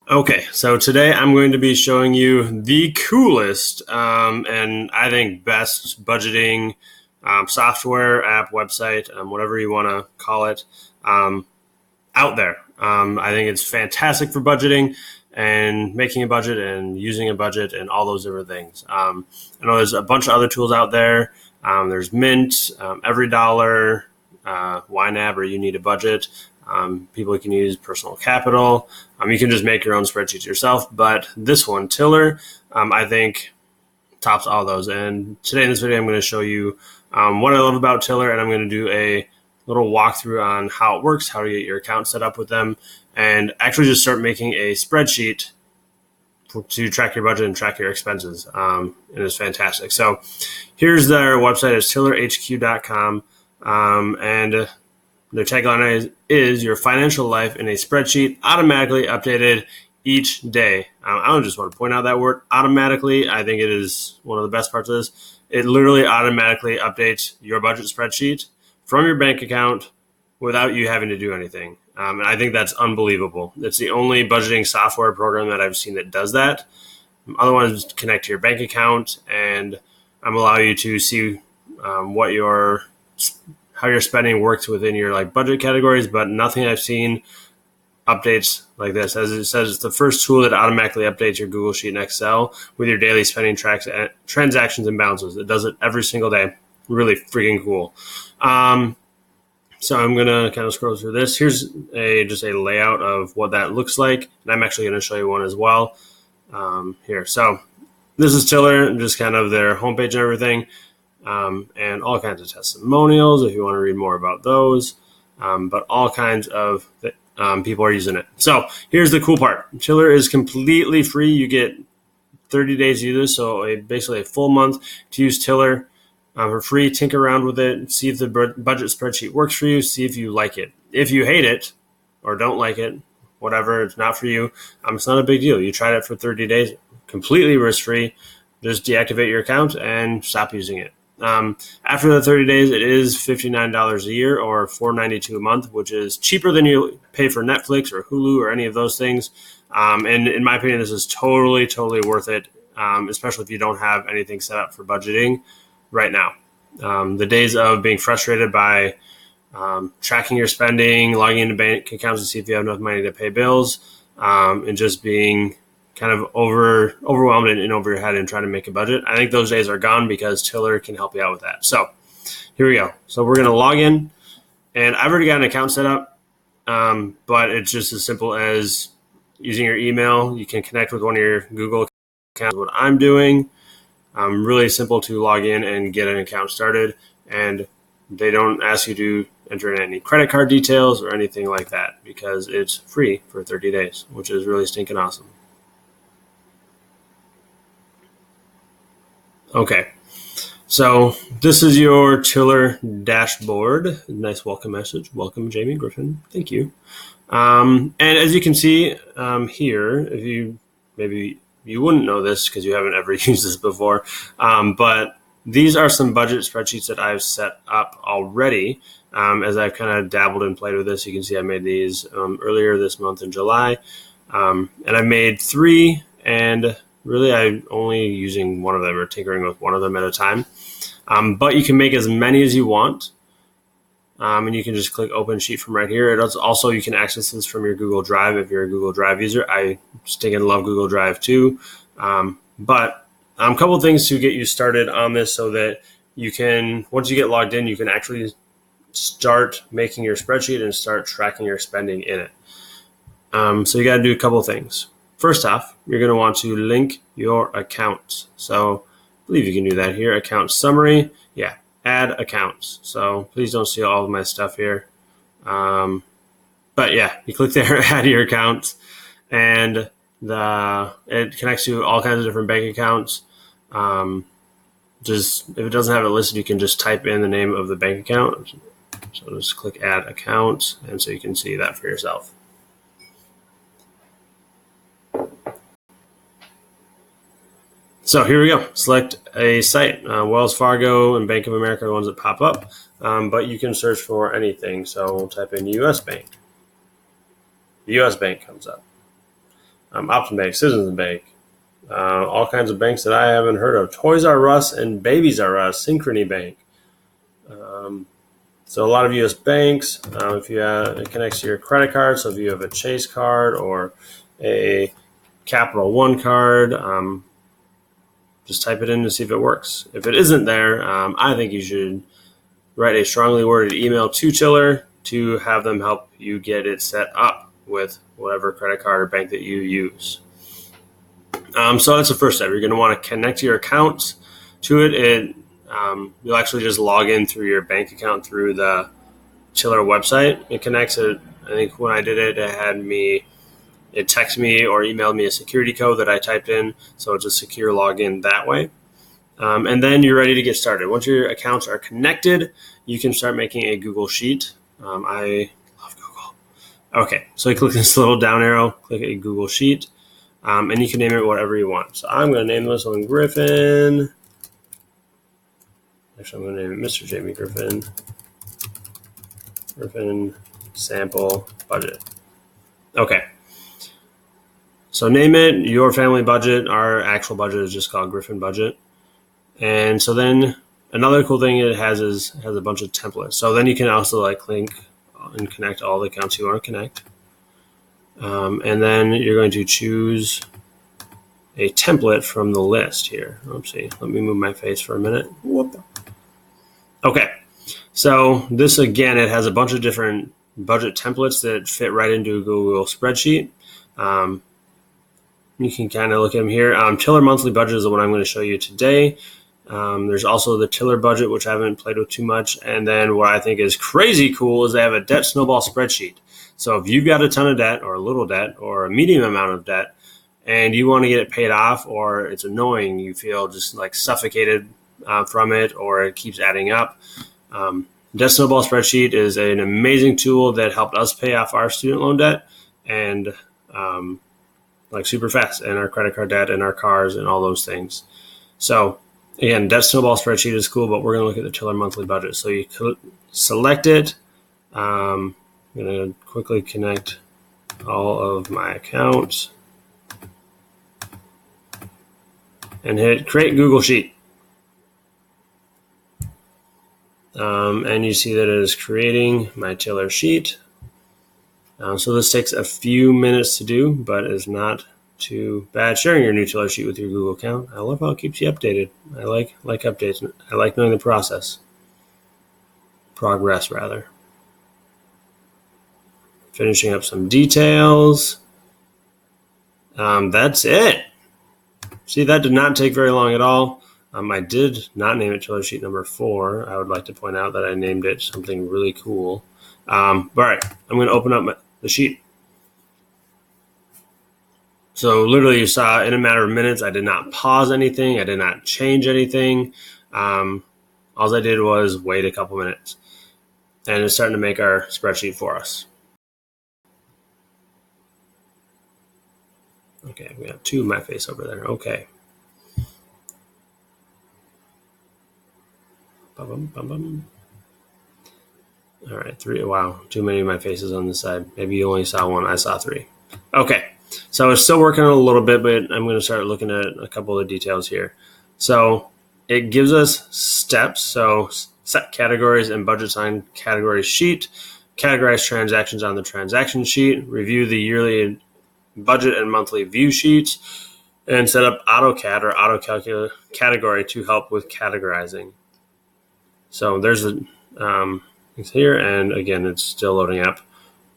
Okay, so today I'm going to be showing you the coolest and I think best budgeting software, app, website, whatever you want to call it, out there. I think it's fantastic for budgeting and making a budget and using a budget and all those different things. I know there's a bunch of other tools out there. There's Mint, Every Dollar, YNAB, or You Need a Budget. People can use Personal Capital. You can just make your own spreadsheets yourself. But this one, Tiller, I think tops all those. And today in this video, I'm going to show you what I love about Tiller, and I'm going to do a little walkthrough on how it works, how to get your account set up with them, and actually just start making a spreadsheet to track your budget and track your expenses. And it's fantastic. So here's their website. It's tillerhq.com. And their tagline is your financial life in a spreadsheet, automatically updated each day. I just want to point out that word automatically. I think it is one of the best parts of this. It literally automatically updates your budget spreadsheet from your bank account without you having to do anything. And I think that's unbelievable. It's the only budgeting software program that I've seen that does that. Other ones connect to your bank account and allow you to see how your spending works within your budget categories, but nothing I've seen updates like this. As it says, it's the first tool that automatically updates your Google Sheet and Excel with your daily spending transactions and balances. It does it every single day. Really freaking cool. So I'm going to kind of scroll through this. Here's just a layout of what that looks like. And I'm actually going to show you one as well here. So this is Tiller, just kind of their homepage and everything. And all kinds of testimonials if you want to read more about those. But all kinds of people are using it. So here's the cool part. Tiller is completely free. You get 30 days to use this, so basically a full month to use Tiller for free. Tinker around with it, see if the budget spreadsheet works for you, see if you like it. If you hate it or don't like it, whatever, it's not for you, it's not a big deal. You tried it for 30 days, completely risk-free. Just deactivate your account and stop using it. After the 30 days, it is $59 a year or $4.92 a month, which is cheaper than you pay for Netflix or Hulu or any of those things. And in my opinion, this is totally worth it, especially if you don't have anything set up for budgeting right now. The days of being frustrated by tracking your spending, logging into bank accounts to see if you have enough money to pay bills, and just being kind of overwhelmed and in over your head and trying to make a budget. I think those days are gone because Tiller can help you out with that. So here we go. So we're going to log in, and I've already got an account set up, but it's just as simple as using your email. You can connect with one of your Google accounts. What I'm doing, really simple to log in and get an account started, and they don't ask you to enter in any credit card details or anything like that because it's free for 30 days, which is really stinking awesome. Okay, so this is your Tiller dashboard. Nice welcome message. Welcome, Jamie Griffin. Thank you. And as you can see here, if maybe you wouldn't know this because you haven't ever used this before, but these are some budget spreadsheets that I've set up already. As I've kind of dabbled and played with this, you can see I made these earlier this month in July, and I made 3, and really, I'm only using one of them or tinkering with one of them at a time. But you can make as many as you want. And you can just click open sheet from right here. Also, you can access this from your Google Drive if you're a Google Drive user. I stinking love Google Drive too. But a couple of things to get you started on this so that you can, once you get logged in, you can actually start making your spreadsheet and start tracking your spending in it. So you got to do a couple of things. First off, you're going to want to link your accounts. So I believe you can do that here. Account summary. Yeah, add accounts. So please don't see all of my stuff here. But yeah, you click there, add your accounts, and it connects to all kinds of different bank accounts. Just if it doesn't have it listed, you can just type in the name of the bank account. So just click add accounts, and so you can see that for yourself. So here we go. Select a site. Wells Fargo and Bank of America are the ones that pop up, but you can search for anything. So we'll type in U.S. Bank. The U.S. Bank comes up. Optum Bank, Citizens Bank, all kinds of banks that I haven't heard of. Toys R Us and Babies R Us, Synchrony Bank. So a lot of U.S. banks, if you it connects to your credit card. So if you have a Chase card or a Capital One card, just type it in to see if it works. If it isn't there, I think you should write a strongly worded email to Tiller to have them help you get it set up with whatever credit card or bank that you use. So that's the first step. You're going to want to connect your accounts to it. You'll actually just log in through your bank account through the Tiller website. It connects it. I think when I did it, it texted me or emailed me a security code that I typed in. So it's a secure login that way. And then you're ready to get started. Once your accounts are connected, you can start making a Google Sheet. I love Google. Okay, so you click this little down arrow, click a Google Sheet, and you can name it whatever you want. So I'm going to name this one Griffin. Actually, I'm going to name it Mr. Jamie Griffin. Griffin sample budget. Okay. So name it your family budget. Our actual budget is just called Griffin budget. And so then another cool thing it has a bunch of templates. So then you can also link and connect all the accounts you want to connect. And then you're going to choose a template from the list here. Oopsie. Let me move my face for a minute. Whoop. Okay. So this, again, it has a bunch of different budget templates that fit right into a Google spreadsheet. You can kind of look at them here. Tiller monthly budget is the one I'm going to show you today. There's also the Tiller budget, which I haven't played with too much. And then what I think is crazy cool is they have a debt snowball spreadsheet. So if you've got a ton of debt or a little debt or a medium amount of debt and you want to get it paid off, or it's annoying, you feel just like suffocated from it, or it keeps adding up. Debt snowball spreadsheet is an amazing tool that helped us pay off our student loan debt and super fast, and our credit card debt and our cars and all those things. So again, debt snowball spreadsheet is cool, but we're going to look at the Tiller monthly budget. So you select it. I'm going to quickly connect all of my accounts and hit create Google Sheet. And you see that it is creating my Tiller sheet. So this takes a few minutes to do, but it's not too bad. Sharing your new Tiller sheet with your Google account. I love how it keeps you updated. I like updates. I like knowing the progress rather. Finishing up some details. That's it. See, that did not take very long at all. I did not name it Tiller sheet number 4. I would like to point out that I named it something really cool. All right, I'm going to open up the sheet. So literally you saw in a matter of minutes, I did not pause anything. I did not change anything. All I did was wait a couple minutes, and it's starting to make our spreadsheet for us. Okay, we have 2 of my face over there. Okay. All right, 3. Wow, too many of my faces on this side. Maybe you only saw 1. I saw 3. Okay, so it's still working on a little bit, but I'm going to start looking at a couple of details here. So it gives us steps. So set categories and budgets on category sheet, categorize transactions on the transaction sheet, review the yearly budget and monthly view sheets, and set up AutoCAD or auto category to help with categorizing. So there's it's here, and again, it's still loading up.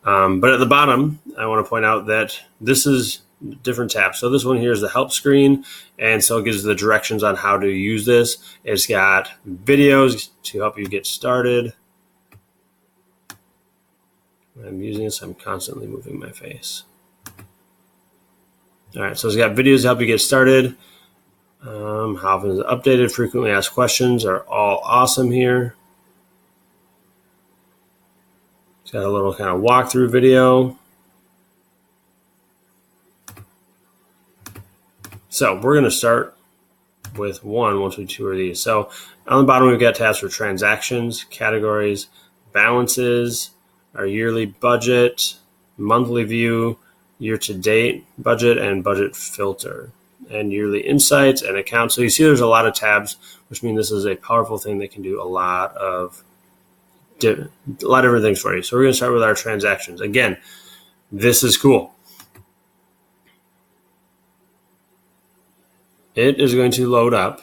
But at the bottom, I want to point out that this is different tabs. So this one here is the help screen, and so it gives the directions on how to use this. It's got videos to help you get started. I'm using this. I'm constantly moving my face. All right, so it's got videos to help you get started. How often is it updated? Frequently asked questions are all awesome here. It's got a little kind of walkthrough video. So we're going to start with once we tour these. So on the bottom, we've got tabs for transactions, categories, balances, our yearly budget, monthly view, year-to-date budget and budget filter, and yearly insights and accounts. So you see there's a lot of tabs, which means this is a powerful thing that can do a lot of different things for you. So we're going to start with our transactions. Again, this is cool. It is going to load up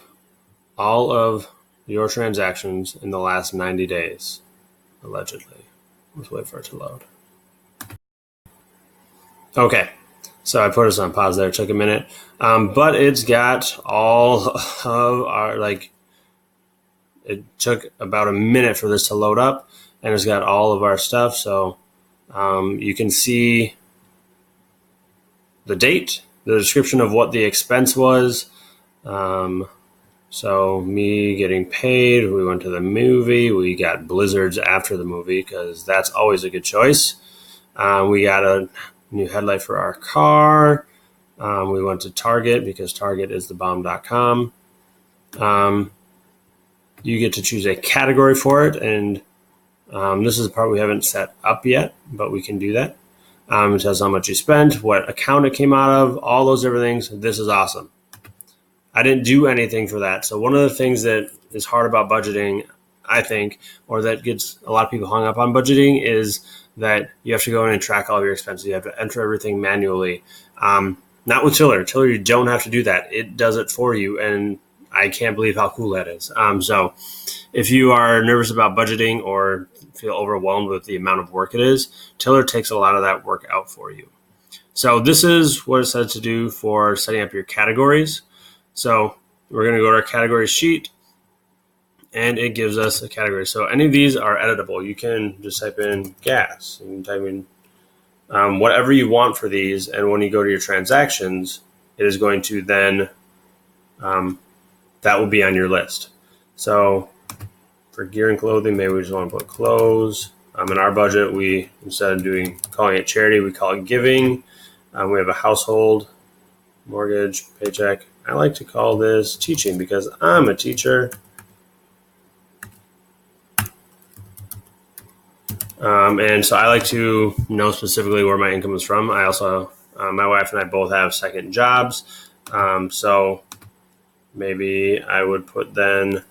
all of your transactions in the last 90 days, allegedly. Let's wait for it to load. Okay, so I put us on pause there. It took a minute, but it's got all of our, it took about a minute for this to load up, and it's got all of our stuff. So you can see the date, the description of what the expense was. So me getting paid, we went to the movie, we got blizzards after the movie because that's always a good choice. We got a new headlight for our car. We went to Target because Target is the bomb.com. You get to choose a category for it, and this is the part we haven't set up yet, but we can do that. It says how much you spent, what account it came out of, all those different things. This is awesome. I didn't do anything for that. So one of the things that is hard about budgeting, I think, or that gets a lot of people hung up on budgeting, is that you have to go in and track all of your expenses. You have to enter everything manually. Not with Tiller. Tiller, you don't have to do that. It does it for you, and I can't believe how cool that is. So if you are nervous about budgeting or feel overwhelmed with the amount of work it is, Tiller takes a lot of that work out for you. So this is what it says to do for setting up your categories. So we're going to go to our category sheet, and it gives us a category. So any of these are editable. You can just type in gas. You can type in whatever you want for these. And when you go to your transactions, it is going to then, that will be on your list. So for gear and clothing, maybe we just want to put clothes. In our budget, we, instead of calling it charity, we call it giving. We have a household, mortgage, paycheck. I like to call this teaching because I'm a teacher. And so I like to know specifically where my income is from. I also, my wife and I both have second jobs. So maybe I would put then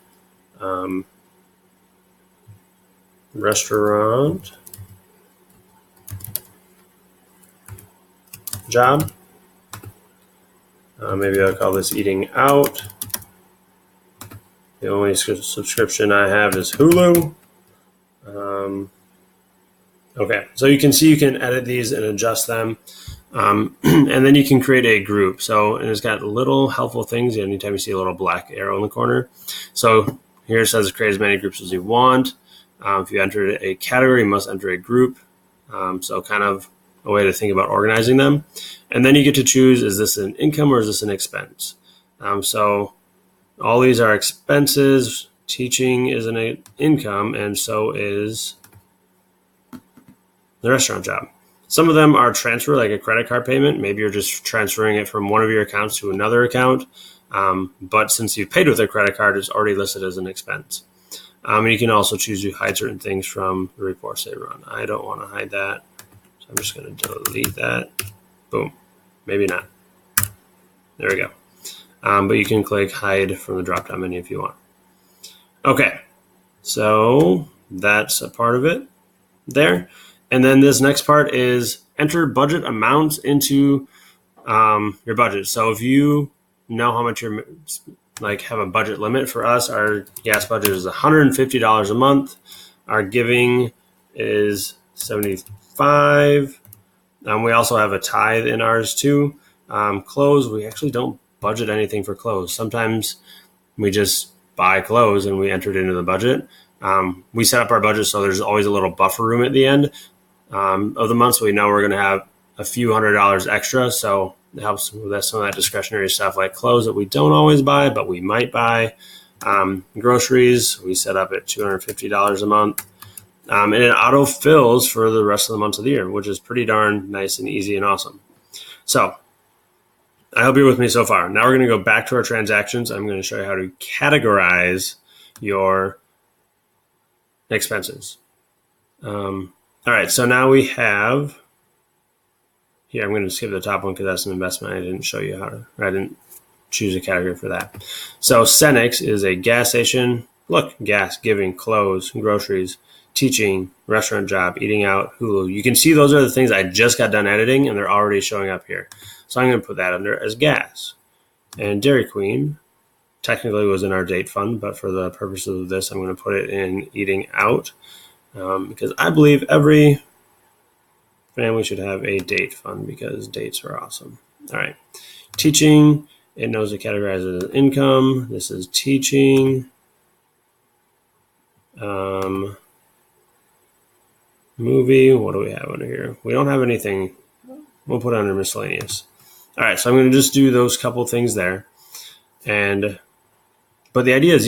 restaurant job. Maybe I'll call this eating out. The only subscription I have is Hulu. Okay, so you can see you can edit these and adjust them. And then you can create a group. So, and it's got little helpful things anytime you see a little black arrow in the corner. So here it says create as many groups as you want. If you enter a category, you must enter a group. So kind of a way to think about organizing them. And then you get to choose, is this an income or is this an expense? So all these are expenses. Teaching is an income, and so is the restaurant job. Some of them are transfer, like a credit card payment. Maybe you're just transferring it from one of your accounts to another account. But since you've paid with a credit card, it's already listed as an expense. And you can also choose to hide certain things from the reports they run. I don't want to hide that. So I'm just going to delete that. Boom. Maybe not. There we go. But you can click hide from the drop-down menu if you want. Okay. So that's a part of it there. And then this next part is enter budget amounts into your budget. So if you know how much you're have a budget limit, for us, our gas budget is $150 a month. Our giving is $75. We also have a tithe in ours too. Clothes, we actually don't budget anything for clothes. Sometimes we just buy clothes and we enter it into the budget. We set up our budget so there's always a little buffer room at the end of the month, so we know we're going to have a few $100s extra. So it helps with some of that discretionary stuff like clothes that we don't always buy, but we might buy. Groceries, we set up at $250 a month. And it auto fills for the rest of the months of the year, which is pretty darn nice and easy and awesome. So I hope you're with me so far. Now we're going to go back to our transactions. I'm going to show you how to categorize your expenses. All right, so now we have Here, I'm going to skip the top one because that's an investment. I didn't show you I didn't choose a category for that. So Cenex is a gas station. Look, gas, giving, clothes, groceries, teaching, restaurant job, eating out, Hulu. You can see those are the things I just got done editing, and they're already showing up here. So I'm going to put that under as gas. And Dairy Queen technically was in our date fund, but for the purposes of this, I'm going to put it in eating out because I believe every family should have a date fund because dates are awesome. All right. Teaching, it knows it categorizes as income. This is teaching. Movie, what do we have under here? We don't have anything. We'll put it under miscellaneous. All right, so I'm going to just do those couple things there. But the idea is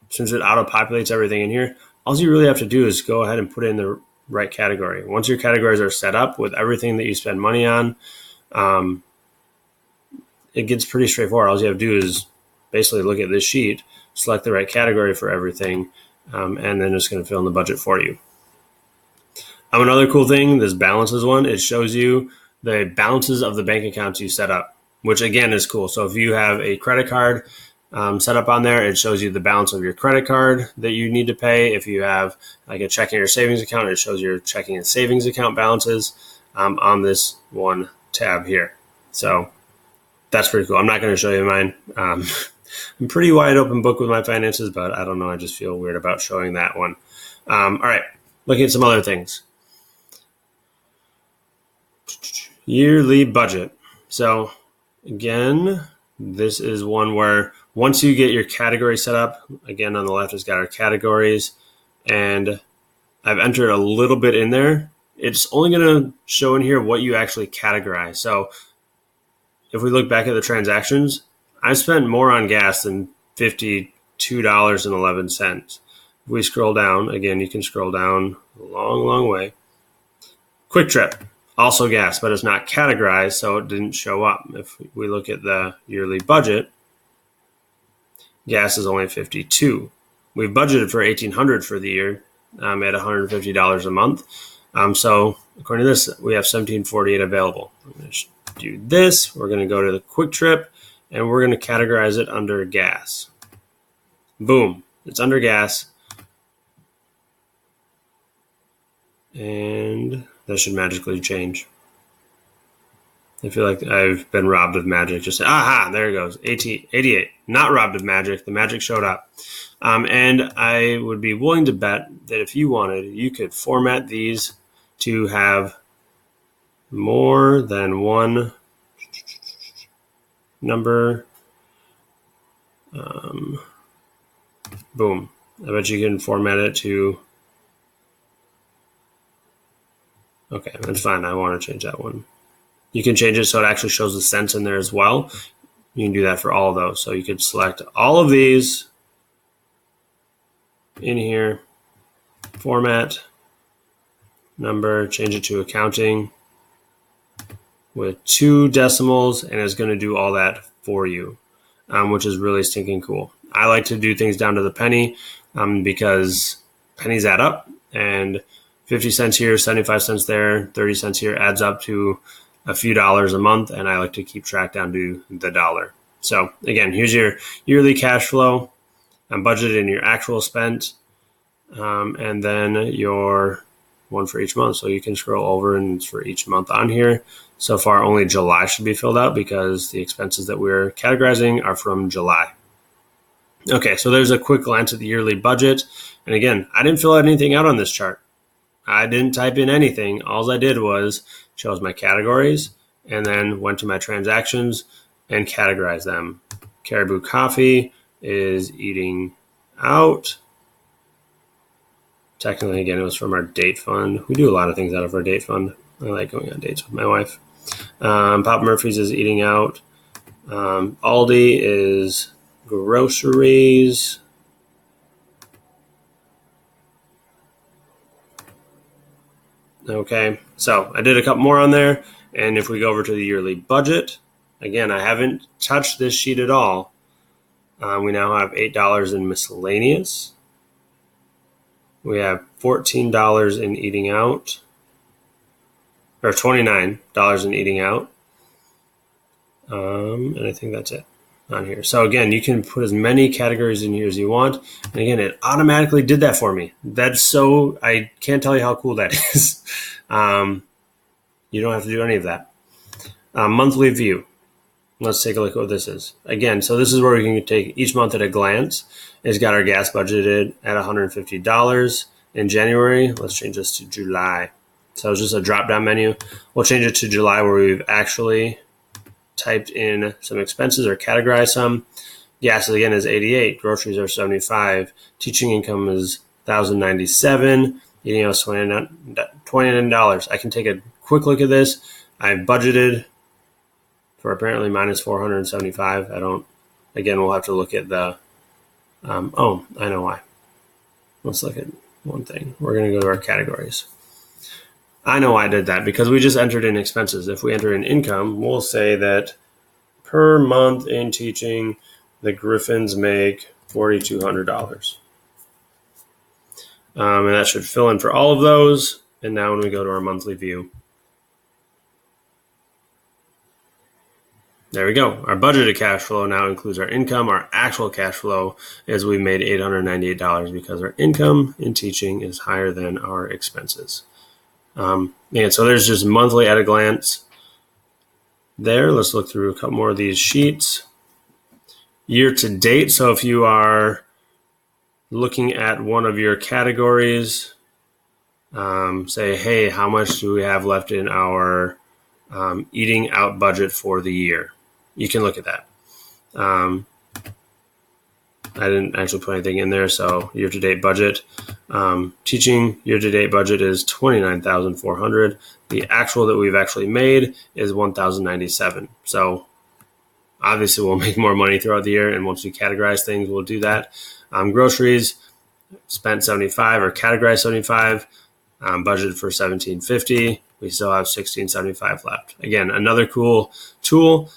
since it auto-populates everything in here, all you really have to do is go ahead and put it in the right category. Once your categories are set up with everything that you spend money on, it gets pretty straightforward. All you have to do is basically look at this sheet, select the right category for everything, and then it's going to fill in the budget for you. Another cool thing, this balances one, it shows you the balances of the bank accounts you set up, which again is cool. So if you have a credit card set up on there, it shows you the balance of your credit card that you need to pay. If you have like a checking or savings account, it shows your checking and savings account balances on this one tab here. So that's pretty cool. I'm not going to show you mine. I'm pretty wide open book with my finances, but I don't know. I just feel weird about showing that one. All right, looking at some other things. Yearly budget. So again, this is one where once you get your category set up, again on the left it's got our categories, and I've entered a little bit in there. It's only going to show in here what you actually categorize. So if we look back at the transactions, I spent more on gas than $52.11. If we scroll down, again, you can scroll down a long, long way. Quick Trip. Also gas, but it's not categorized, so it didn't show up. If we look at the yearly budget, gas is only $52. We've budgeted for $1,800 for the year at $150 a month. So according to this, we have $1,748 available. I'm going to do this. We're going to go to the Quick Trip, and we're going to categorize it under gas. Boom. It's under gas. And that should magically change. I feel like I've been robbed of magic. Just aha, there it goes. 88. Not robbed of magic. The magic showed up. And I would be willing to bet that if you wanted, you could format these to have more than one number. Boom. I bet you can format it to. Okay, that's fine. I want to change that one. You can change it so it actually shows the cents in there as well. You can do that for all of those. So you could select all of these in here, format, number, change it to accounting with 2 decimals, and it's going to do all that for you, which is really stinking cool. I like to do things down to the penny because pennies add up, and 50 cents here, 75 cents there, 30 cents here adds up to a few dollars a month, and I like to keep track down to the dollar. So again, here's your yearly cash flow. I'm budgeted in your actual spent, and then your one for each month. So you can scroll over and it's for each month on here. So far, only July should be filled out because the expenses that we're categorizing are from July. Okay, so there's a quick glance at the yearly budget. And again, I didn't fill anything out on this chart. I didn't type in anything. All I did was chose my categories and then went to my transactions and categorized them. Caribou Coffee is eating out. Technically, again, it was from our date fund. We do a lot of things out of our date fund. I like going on dates with my wife. Papa Murphy's is eating out. Aldi is groceries. Okay, so I did a couple more on there. And if we go over to the yearly budget, again, I haven't touched this sheet at all. We now have $8 in miscellaneous. We have $14 in eating out. or $29 in eating out. And I think that's it on here. So again, you can put as many categories in here as you want. And again, it automatically did that for me. I can't tell you how cool that is. You don't have to do any of that. Monthly view. Let's take a look at what this is. Again, so this is where we can take each month at a glance. It's got our gas budgeted at $150 in January. Let's change this to July. So it's just a drop-down menu. We'll change it to July where we've actually typed in some expenses or categorized some. Gas again is $88. Groceries are $75. Teaching income is $1,097. Eating out is $29. I can take a quick look at this. I've budgeted for apparently minus $475. Again, we'll have to look at the, I know why. Let's look at one thing. We're going to go to our categories. I know why I did that, because we just entered in expenses. If we enter in income, we'll say that per month in teaching, the Griffins make $4,200. And that should fill in for all of those. And now when we go to our monthly view, there we go. Our budgeted cash flow now includes our income. Our actual cash flow is we made $898 because our income in teaching is higher than our expenses. And so there's just monthly at a glance there. Let's look through a couple more of these sheets. Year to date. So if you are looking at one of your categories, say, hey, how much do we have left in our eating out budget for the year? You can look at that. I didn't actually put anything in there. So year-to-date budget, teaching year-to-date budget is $29,400. The actual that we've actually made is $1,097. So obviously we'll make more money throughout the year. And once we categorize things, we'll do that. Groceries spent $75 or categorized $75, budgeted for $1,750. We still have $1,675 left. Again, another cool tool.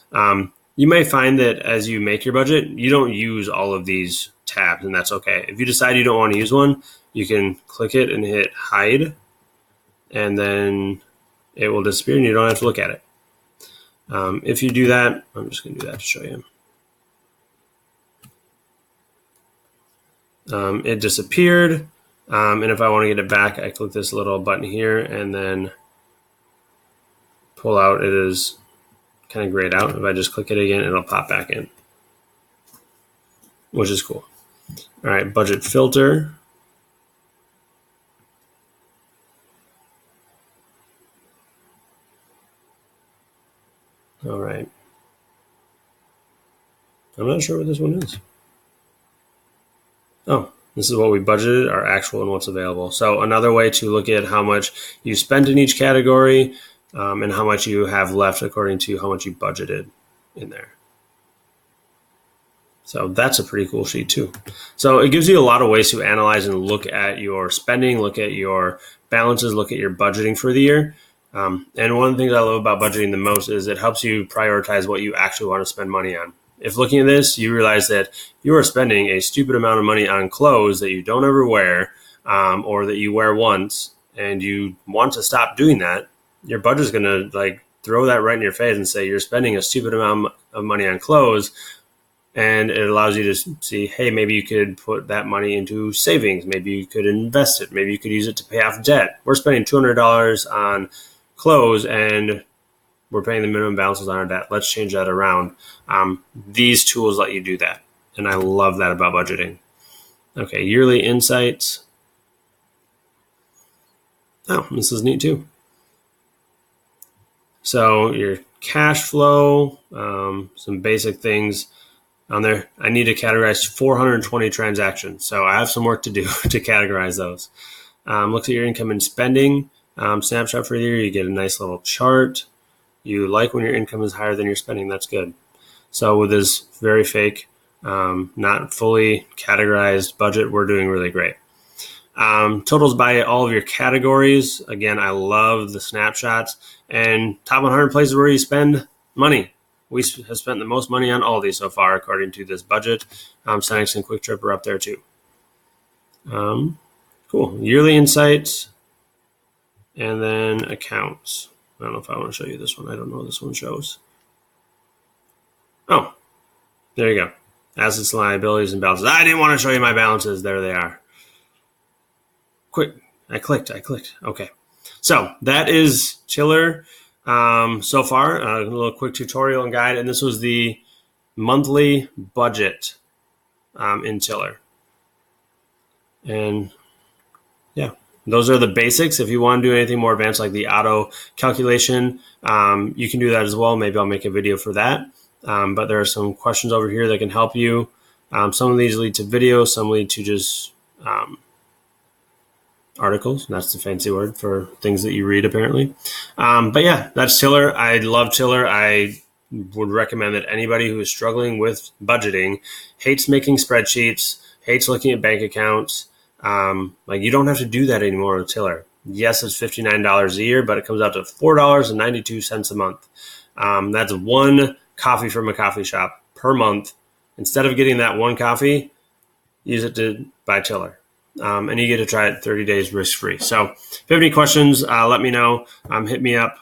You may find that as you make your budget, you don't use all of these tabs, and that's okay. If you decide you don't want to use one, you can click it and hit hide, and then it will disappear and you don't have to look at it. If you do that, I'm just going to do that to show you. It disappeared, and if I want to get it back, I click this little button here and then pull out. It is kind of grayed out. If I just click it again, it'll pop back in, which is cool. All right, budget filter. All right. I'm not sure what this one is. Oh, this is what we budgeted, our actual and what's available. So another way to look at how much you spent in each category and how much you have left according to how much you budgeted in there. So that's a pretty cool sheet too. So it gives you a lot of ways to analyze and look at your spending, look at your balances, look at your budgeting for the year. And one of the things I love about budgeting the most is it helps you prioritize what you actually want to spend money on. If looking at this, you realize that you are spending a stupid amount of money on clothes that you don't ever wear or that you wear once, and you want to stop doing that, your budget's going to throw that right in your face and say you're spending a stupid amount of money on clothes. And it allows you to see, hey, maybe you could put that money into savings. Maybe you could invest it. Maybe you could use it to pay off debt. We're spending $200 on clothes and we're paying the minimum balances on our debt. Let's change that around. These tools let you do that. And I love that about budgeting. Okay, yearly insights. Oh, this is neat too. So your cash flow, some basic things on there. I need to categorize 420 transactions. So I have some work to do to categorize those. Look at your income and spending. Snapshot for the year. You get a nice little chart. You like when your income is higher than your spending. That's good. So with this very fake, not fully categorized budget, we're doing really great. Totals by all of your categories. Again, I love the snapshots and top 100 places where you spend money. We have spent the most money on all these so far, according to this budget. Senex and Quick Trip are up there too. Cool. Yearly insights and then accounts. I don't know if I want to show you this one. I don't know what this one shows. Oh, there you go. Assets, liabilities, and balances. I didn't want to show you my balances. There they are. Quick. I clicked. Okay. So that is Tiller so far. A little quick tutorial and guide. And this was the monthly budget in Tiller. And yeah, those are the basics. If you want to do anything more advanced like the auto calculation, you can do that as well. Maybe I'll make a video for that. But there are some questions over here that can help you. Some of these lead to videos, some lead to just articles. That's the fancy word for things that you read, apparently. But yeah, that's Tiller. I love Tiller. I would recommend that anybody who is struggling with budgeting, hates making spreadsheets, hates looking at bank accounts, like you don't have to do that anymore with Tiller. Yes, it's $59 a year, but it comes out to $4.92 a month. That's one coffee from a coffee shop per month. Instead of getting that one coffee, use it to buy Tiller. And you get to try it 30 days risk-free. So if you have any questions, let me know. Hit me up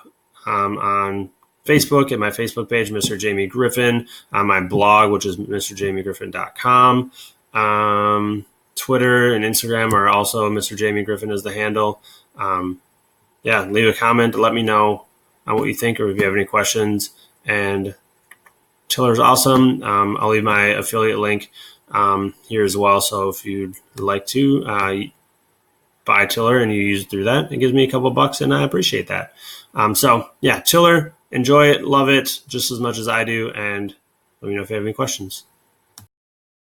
on Facebook at my Facebook page, Mr. Jamie Griffin, on my blog, which is mrjamiegriffin.com. Twitter and Instagram are also Mr. Jamie Griffin is the handle. Leave a comment. Let me know what you think or if you have any questions. And Tiller's awesome. I'll leave my affiliate link here as well. So if you'd like to buy Tiller and you use it through that, it gives me a couple bucks and I appreciate that. Tiller, enjoy it, love it just as much as I do. And let me know if you have any questions.